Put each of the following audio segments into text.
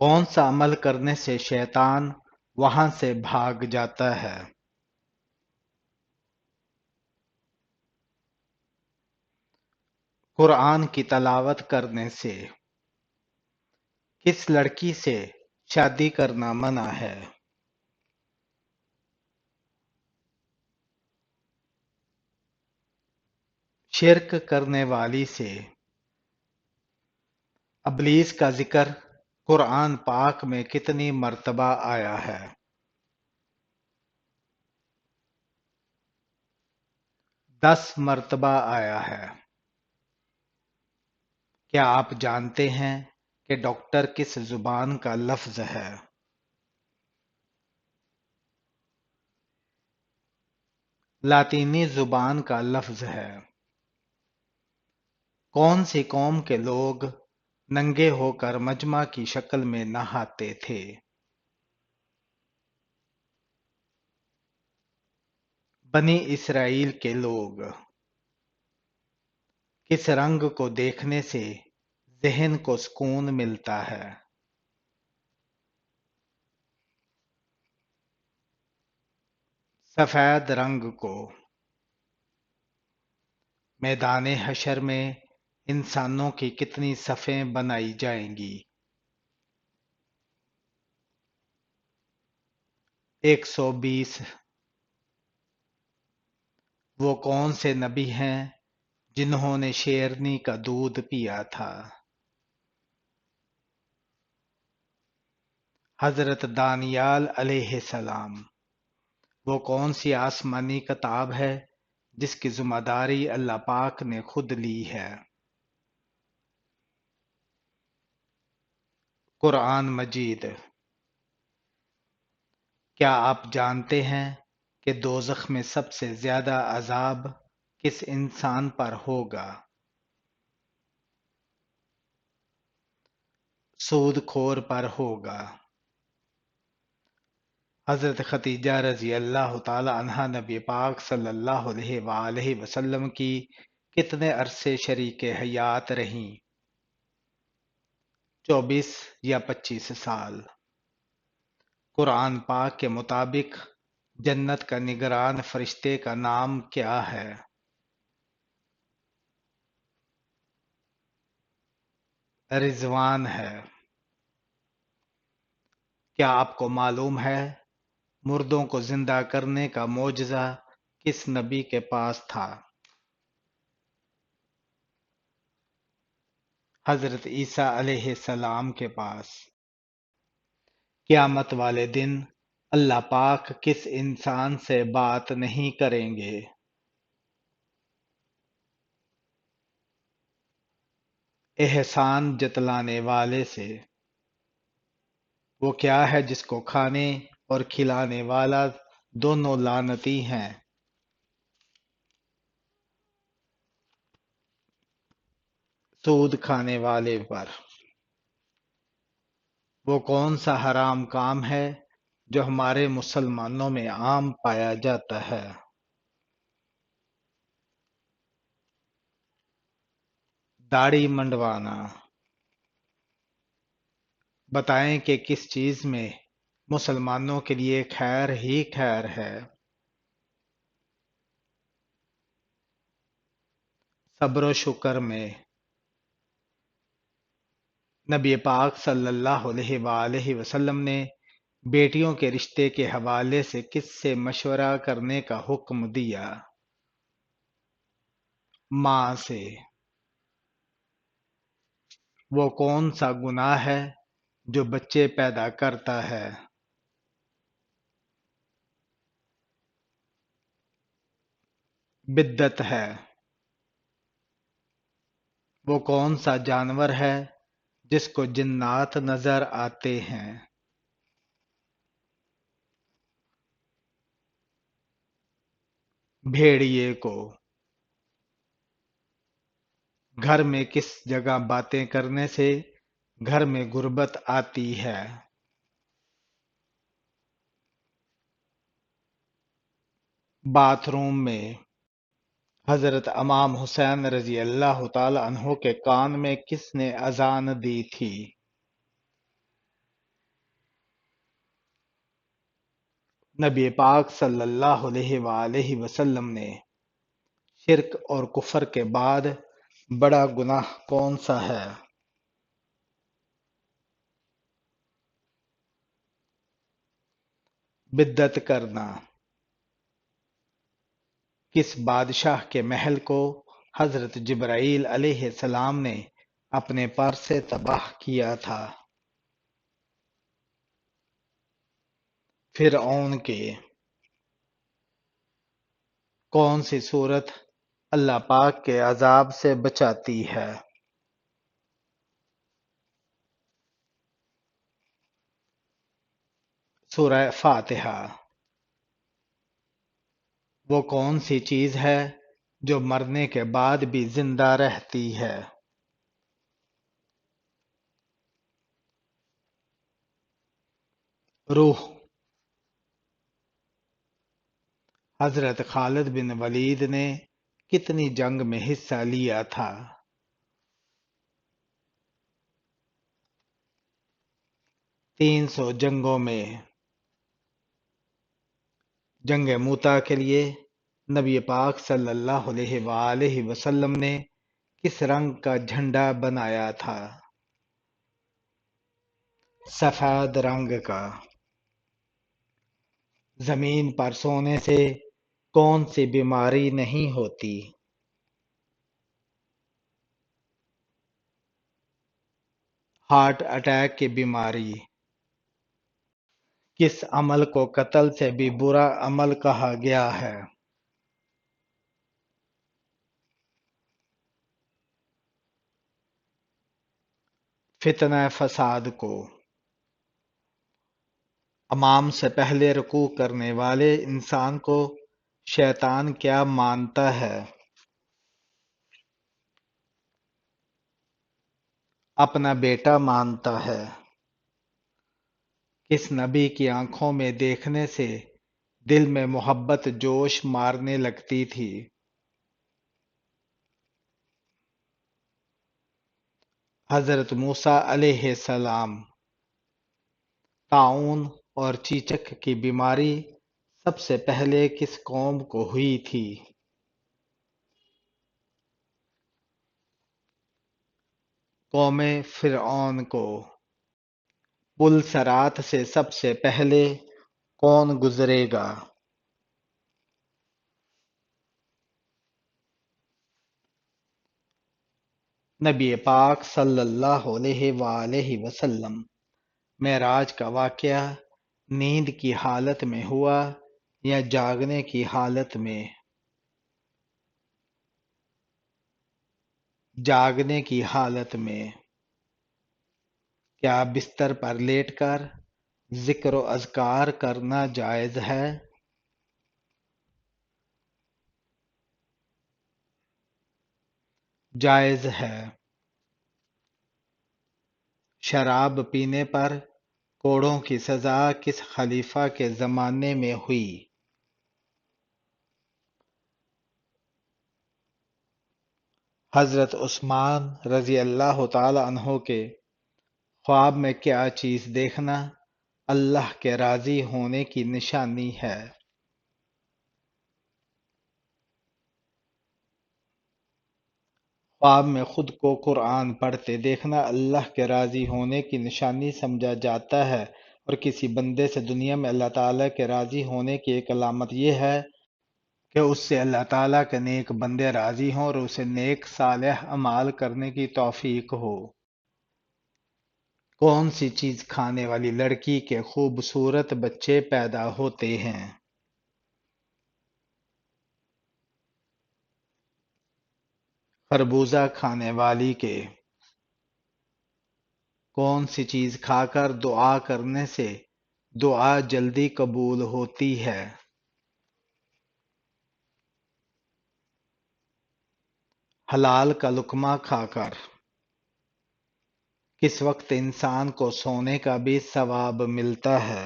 کون سا عمل کرنے سے شیطان وہاں سے بھاگ جاتا ہے؟ قرآن کی تلاوت کرنے سے۔ کس لڑکی سے شادی کرنا منع ہے؟ شرک کرنے والی سے۔ ابلیس کا ذکر قرآن پاک میں کتنی مرتبہ آیا ہے؟ 10 مرتبہ آیا ہے۔ کیا آپ جانتے ہیں کہ ڈاکٹر کس زبان کا لفظ ہے؟ لاطینی زبان کا لفظ ہے۔ کون سی قوم کے لوگ ننگے ہو کر مجمع کی شکل میں نہاتے تھے؟ بنی اسرائیل کے لوگ۔ کس رنگ کو دیکھنے سے ذہن کو سکون ملتا ہے؟ سفید رنگ کو۔ میدان حشر میں انسانوں کی کتنی صفیں بنائی جائیں گی؟ 120۔ وہ کون سے نبی ہیں جنہوں نے شیرنی کا دودھ پیا تھا؟ حضرت دانیال علیہ السلام۔ وہ کون سی آسمانی کتاب ہے جس کی ذمہ داری اللہ پاک نے خود لی ہے؟ قرآن مجید۔ کیا آپ جانتے ہیں کہ دوزخ میں سب سے زیادہ عذاب کس انسان پر ہوگا؟ سود خور پر ہوگا۔ حضرت خدیجہ رضی اللہ تعالی عنہا نبی پاک صلی اللہ علیہ وآلہ وسلم کی کتنے عرصے شریک حیات رہیں؟ 24 یا 25 سال۔ قرآن پاک کے مطابق جنت کا نگران فرشتے کا نام کیا ہے؟ رضوان ہے۔ کیا آپ کو معلوم ہے مردوں کو زندہ کرنے کا معجزہ کس نبی کے پاس تھا؟ حضرت عیسیٰ علیہ السلام کے پاس۔ قیامت والے دن اللہ پاک کس انسان سے بات نہیں کریں گے؟ احسان جتلانے والے سے۔ وہ کیا ہے جس کو کھانے اور کھلانے والا دونوں لعنتی ہیں؟ سود کھانے والے پر۔ وہ کون سا حرام کام ہے جو ہمارے مسلمانوں میں عام پایا جاتا ہے؟ داڑھی منڈوانا۔ بتائیں کہ کس چیز میں مسلمانوں کے لیے خیر ہی خیر ہے؟ صبر و شکر میں۔ نبی پاک صلی اللہ علیہ وآلہ وسلم نے بیٹیوں کے رشتے کے حوالے سے کس سے مشورہ کرنے کا حکم دیا؟ ماں سے۔ وہ کون سا گناہ ہے جو بچے پیدا کرتا ہے؟ بدعت ہے۔ وہ کون سا جانور ہے جس کو جنات نظر آتے ہیں؟ بھیڑیے کو۔ گھر میں کس جگہ باتیں کرنے سے گھر میں غربت آتی ہے؟ باتھ روم میں۔ حضرت امام حسین رضی اللہ تعالی عنہ کے کان میں کس نے اذان دی تھی؟ نبی پاک صلی اللہ علیہ وآلہ وسلم نے شرک اور کفر کے بعد بڑا گناہ کون سا ہے؟ بدعت کرنا۔ کس بادشاہ کے محل کو حضرت جبرائیل علیہ السلام نے اپنے پر سے تباہ کیا تھا؟ فرعون کے۔ کون سی صورت اللہ پاک کے عذاب سے بچاتی ہے؟ سورہ فاتحہ۔ وہ کون سی چیز ہے جو مرنے کے بعد بھی زندہ رہتی ہے؟ روح۔ حضرت خالد بن ولید نے کتنی جنگ میں حصہ لیا تھا؟ 300 جنگوں میں۔ جنگ موتا کے لیے نبی پاک صلی اللہ علیہ وآلہ وسلم نے کس رنگ کا جھنڈا بنایا تھا؟ سفید رنگ کا۔ زمین پر سونے سے کون سی بیماری نہیں ہوتی؟ ہارٹ اٹیک کی بیماری۔ کس عمل کو قتل سے بھی برا عمل کہا گیا ہے؟ فتنہ فساد کو۔ امام سے پہلے رکوع کرنے والے انسان کو شیطان کیا مانتا ہے؟ اپنا بیٹا مانتا ہے۔ کس نبی کی آنکھوں میں دیکھنے سے دل میں محبت جوش مارنے لگتی تھی؟ حضرت موسیٰ علیہ السلام۔ طاعون اور چیچک کی بیماری سب سے پہلے کس قوم کو ہوئی تھی؟ قوم فرعون کو۔ پل صراط سے سب سے پہلے کون گزرے گا؟ نبی پاک صلی اللہ علیہ وآلہ وسلم۔ معراج کا واقعہ نیند کی حالت میں ہوا یا جاگنے کی حالت میں؟ جاگنے کی حالت میں۔ کیا بستر پر لیٹ کر ذکر و اذکار کرنا جائز ہے؟ جائز ہے۔ شراب پینے پر کوڑوں کی سزا کس خلیفہ کے زمانے میں ہوئی؟ حضرت عثمان رضی اللہ تعالی عنہ کے خواب میں کیا چیز دیکھنا اللہ کے راضی ہونے کی نشانی ہے؟ خواب میں خود کو قرآن پڑھتے دیکھنا اللہ کے راضی ہونے کی نشانی سمجھا جاتا ہے، اور کسی بندے سے دنیا میں اللہ تعالیٰ کے راضی ہونے کی ایک علامت یہ ہے کہ اس سے اللہ تعالیٰ کے نیک بندے راضی ہوں اور اسے نیک صالح اعمال کرنے کی توفیق ہو۔ کون سی چیز کھانے والی لڑکی کے خوبصورت بچے پیدا ہوتے ہیں؟ خربوزہ کھانے والی کے۔ کون سی چیز کھا کر دعا کرنے سے دعا جلدی قبول ہوتی ہے؟ حلال کا لقمہ کھا کر۔ کس وقت انسان کو سونے کا بھی ثواب ملتا ہے؟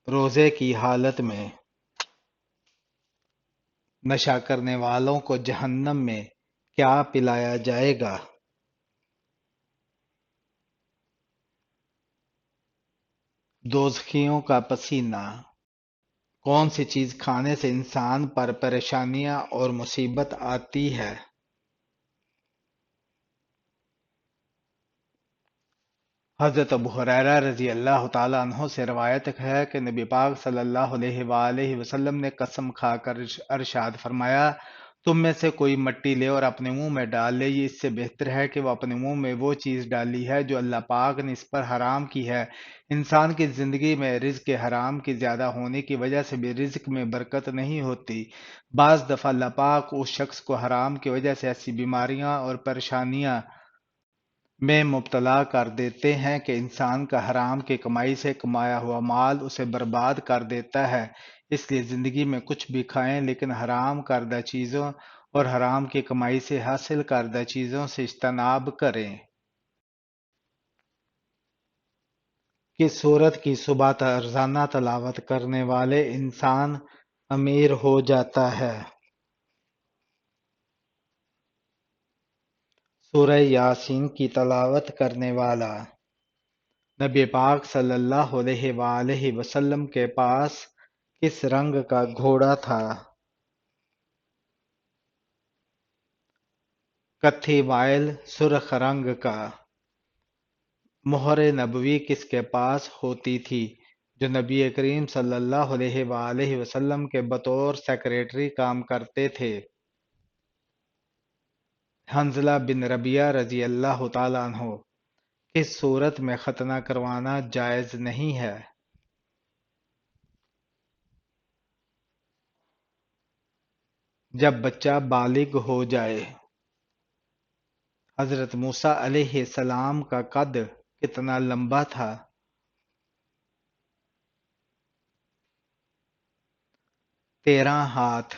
روزے کی حالت میں۔ نشہ کرنے والوں کو جہنم میں کیا پلایا جائے گا؟ دوزخیوں کا پسینہ۔ کون سی چیز کھانے سے انسان پر پریشانیاں اور مصیبت آتی ہے؟ حضرت ابو ہریرہ رضی اللہ تعالیٰ عنہ سے روایت ہے کہ نبی پاک صلی اللہ علیہ وآلہ وسلم نے قسم کھا کر ارشاد فرمایا، تم میں سے کوئی مٹی لے اور اپنے منہ میں ڈال لے، یہ اس سے بہتر ہے کہ وہ اپنے منہ میں وہ چیز ڈالی ہے جو اللہ پاک نے اس پر حرام کی ہے۔ انسان کی زندگی میں رزق حرام کی زیادہ ہونے کی وجہ سے بھی رزق میں برکت نہیں ہوتی۔ بعض دفعہ اللہ پاک اس شخص کو حرام کی وجہ سے ایسی بیماریاں اور پریشانیاں میں مبتلا کر دیتے ہیں کہ انسان کا حرام کی کمائی سے کمایا ہوا مال اسے برباد کر دیتا ہے۔ اس لیے زندگی میں کچھ بھی کھائیں لیکن حرام کردہ چیزوں اور حرام کی کمائی سے حاصل کردہ چیزوں سے اجتناب کریں۔ کس سورت کی صبح روزانہ تلاوت کرنے والے انسان امیر ہو جاتا ہے؟ سورہ یاسین کی تلاوت کرنے والا۔ نبی پاک صلی اللہ علیہ وآلہ وسلم کے پاس کس رنگ کا گھوڑا تھا؟ کتھی وائل سرخ رنگ کا۔ مہر نبوی کس کے پاس ہوتی تھی جو نبی کریم صلی اللہ علیہ وآلہ وسلم کے بطور سیکریٹری کام کرتے تھے؟ حنظلہ بن ربیعہ رضی اللہ تعالیٰ عنہ۔ کس صورت میں ختنہ کروانا جائز نہیں ہے؟ جب بچہ بالغ ہو جائے۔ حضرت موسیٰ علیہ السلام کا قد کتنا لمبا تھا؟ 13 ہاتھ۔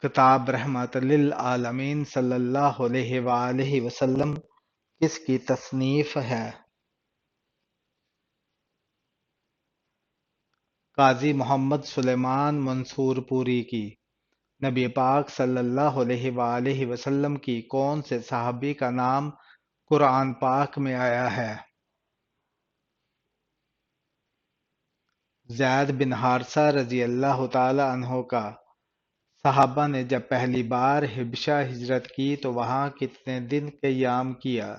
کتاب رحمت للعالمین صلی اللہ علیہ وآلہ وسلم کس کی تصنیف ہے؟ قاضی محمد سلیمان منصور پوری کی۔ نبی پاک صلی اللہ علیہ وآلہ وسلم کی کون سے صحابی کا نام قرآن پاک میں آیا ہے؟ زید بن حارثہ رضی اللہ تعالی عنہ کا۔ صحابہ نے جب پہلی بار حبشہ ہجرت کی تو وہاں کتنے دن قیام کیا؟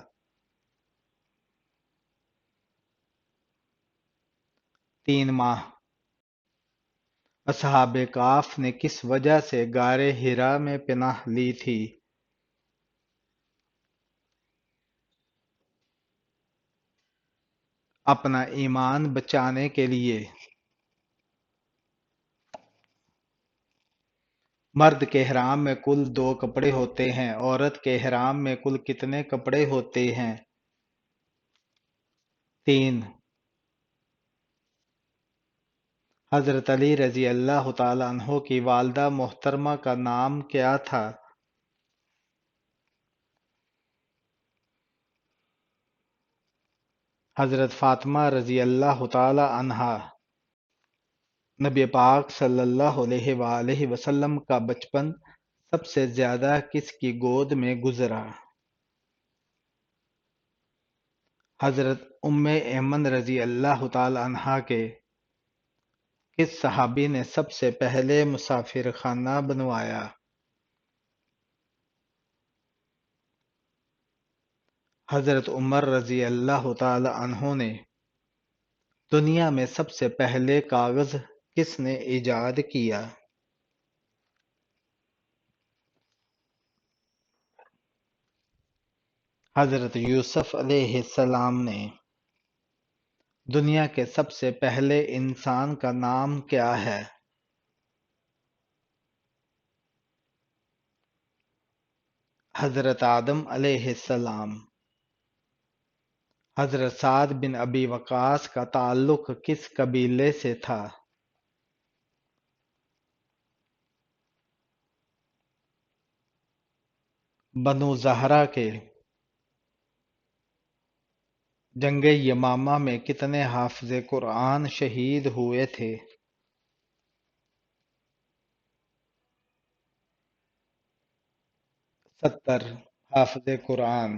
3 ماہ۔ اصحاب کہف نے کس وجہ سے غار حرا میں پناہ لی تھی؟ اپنا ایمان بچانے کے لیے۔ مرد کے احرام میں کل 2 کپڑے ہوتے ہیں، عورت کے احرام میں کل کتنے کپڑے ہوتے ہیں؟ 3۔ حضرت علی رضی اللہ تعالی عنہ کی والدہ محترمہ کا نام کیا تھا؟ حضرت فاطمہ رضی اللہ تعالی عنہا۔ نبی پاک صلی اللہ علیہ وآلہ وسلم کا بچپن سب سے زیادہ کس کی گود میں گزرا؟ حضرت ام ایمن رضی اللہ تعالی عنہا کے۔ کس صحابی نے سب سے پہلے مسافر خانہ بنوایا؟ حضرت عمر رضی اللہ تعالی عنہ نے۔ دنیا میں سب سے پہلے کاغذ کس نے ایجاد کیا؟ حضرت یوسف علیہ السلام نے۔ دنیا کے سب سے پہلے انسان کا نام کیا ہے؟ حضرت آدم علیہ السلام۔ حضرت سعد بن ابی وقاص کا تعلق کس قبیلے سے تھا؟ بنو زہرہ کے۔ جنگ یمامہ میں کتنے حافظ قرآن شہید ہوئے تھے؟ 70 حافظ قرآن۔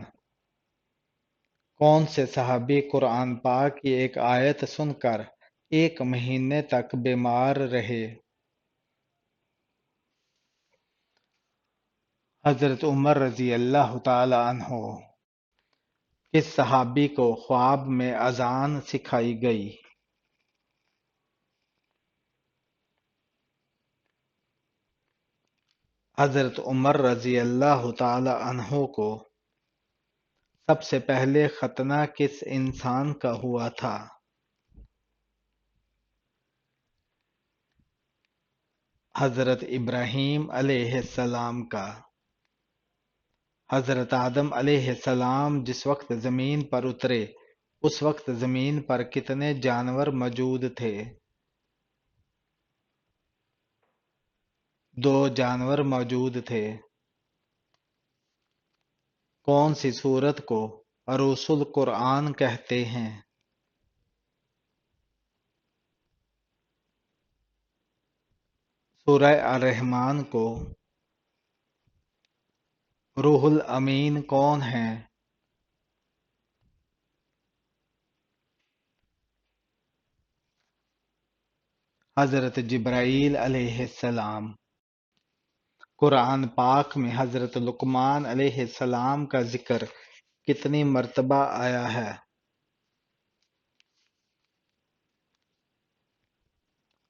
کون سے صحابی قرآن پاک کی ایک آیت سن کر ایک مہینے تک بیمار رہے؟ حضرت عمر رضی اللہ تعالی عنہ۔ کس صحابی کو خواب میں اذان سکھائی گئی؟ حضرت عمر رضی اللہ تعالی عنہ کو سب سے پہلے ختنہ کس انسان کا ہوا تھا؟ حضرت ابراہیم علیہ السلام کا۔ حضرت آدم علیہ السلام جس وقت زمین پر اترے اس وقت زمین پر کتنے جانور موجود تھے؟ 2 جانور موجود تھے۔ کون سی سورت کو عروس القرآن کہتے ہیں؟ سورہ الرحمن کو۔ روح الامین کون ہیں؟ حضرت جبرائیل علیہ السلام۔ قرآن پاک میں حضرت لقمان علیہ السلام کا ذکر کتنی مرتبہ آیا ہے؟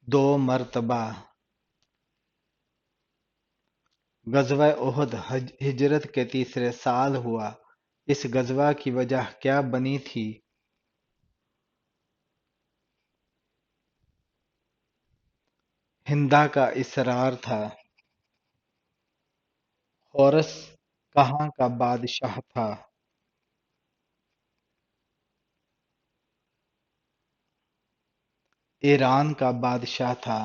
2 مرتبہ۔ غزوہ احد ہجرت کے تیسرے سال ہوا، اس غزوہ کی وجہ کیا بنی تھی؟ ہندا کا اصرار تھا۔ حورس کہاں کا بادشاہ تھا؟ ایران کا بادشاہ تھا۔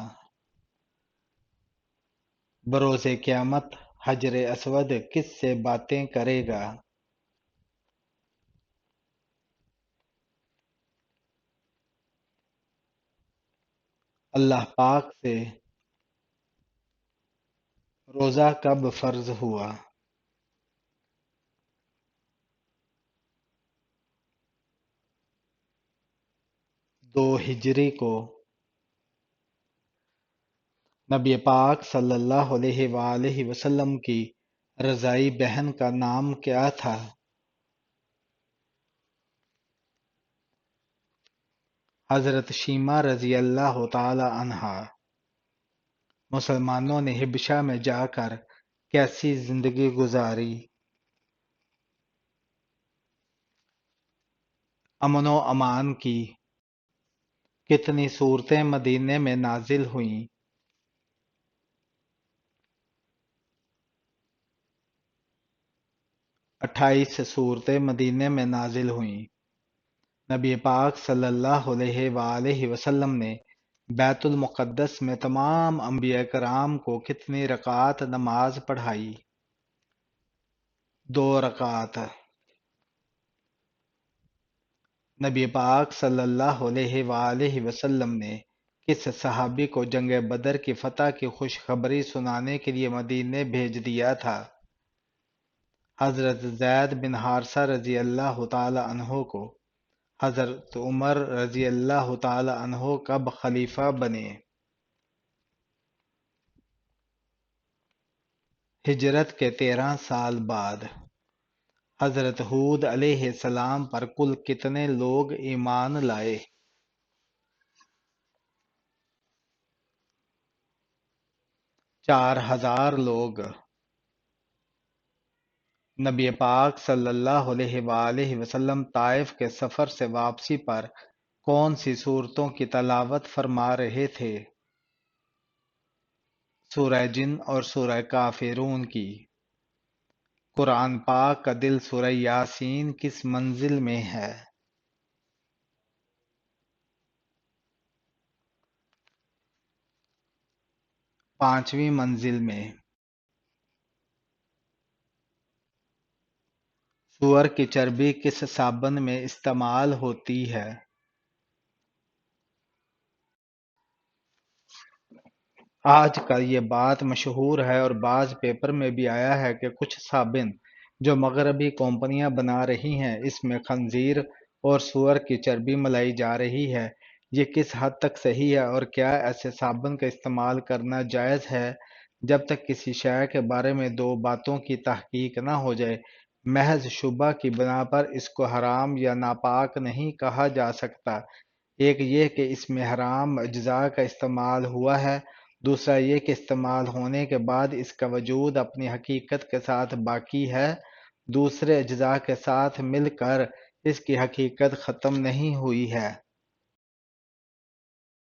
بروز قیامت حجر اسود کس سے باتیں کرے گا؟ اللہ پاک سے۔ روزہ کب فرض ہوا؟ 2 ہجری کو۔ نبی پاک صلی اللہ علیہ وآلہ وسلم کی رضاعی بہن کا نام کیا تھا؟ حضرت شیمہ رضی اللہ تعالی عنہا۔ مسلمانوں نے حبشہ میں جا کر کیسی زندگی گزاری؟ امن و امان کی۔ کتنی صورتیں مدینے میں نازل ہوئیں؟ 28 صورتیں مدینے میں نازل ہوئیں۔ نبی پاک صلی اللہ علیہ وآلہ وسلم نے بیت المقدس میں تمام انبیاء کرام کو کتنی رکعات نماز پڑھائی؟ 2 رکعات۔ نبی پاک صلی اللہ علیہ وآلہ وسلم نے کس صحابی کو جنگ بدر کی فتح کی خوشخبری سنانے کے لیے مدینے بھیج دیا تھا؟ حضرت زید بن حارثہ رضی اللہ تعالی عنہ کو حضرت عمر رضی اللہ تعالی عنہ کب خلیفہ بنے؟ ہجرت کے 13 سال بعد۔ حضرت ہود علیہ السلام پر کل کتنے لوگ ایمان لائے؟ 4000 لوگ۔ نبی پاک صلی اللہ علیہ وآلہ وسلم طائف کے سفر سے واپسی پر کون سی سورتوں کی تلاوت فرما رہے تھے؟ سورہ جن اور سورہ کافرون کی۔ قرآن پاک کا دل سورہ یاسین کس منزل میں ہے؟ 5ویں منزل میں۔ سور کی چربی کس صابن میں استعمال ہوتی ہے؟ آج کل یہ بات مشہور ہے اور بعض پیپر میں بھی آیا ہے کہ کچھ صابن جو مغربی کمپنیاں بنا رہی ہیں اس میں خنزیر اور سور کی چربی ملائی جا رہی ہے۔ یہ کس حد تک صحیح ہے اور کیا ایسے صابن کا استعمال کرنا جائز ہے؟ جب تک کسی شے کے بارے میں دو باتوں کی تحقیق نہ ہو جائے، محض شبہ کی بنا پر اس کو حرام یا ناپاک نہیں کہا جا سکتا۔ ایک یہ کہ اس میں حرام اجزاء کا استعمال ہوا ہے، دوسرا یہ کہ استعمال ہونے کے بعد اس کا وجود اپنی حقیقت کے ساتھ باقی ہے، دوسرے اجزاء کے ساتھ مل کر اس کی حقیقت ختم نہیں ہوئی ہے۔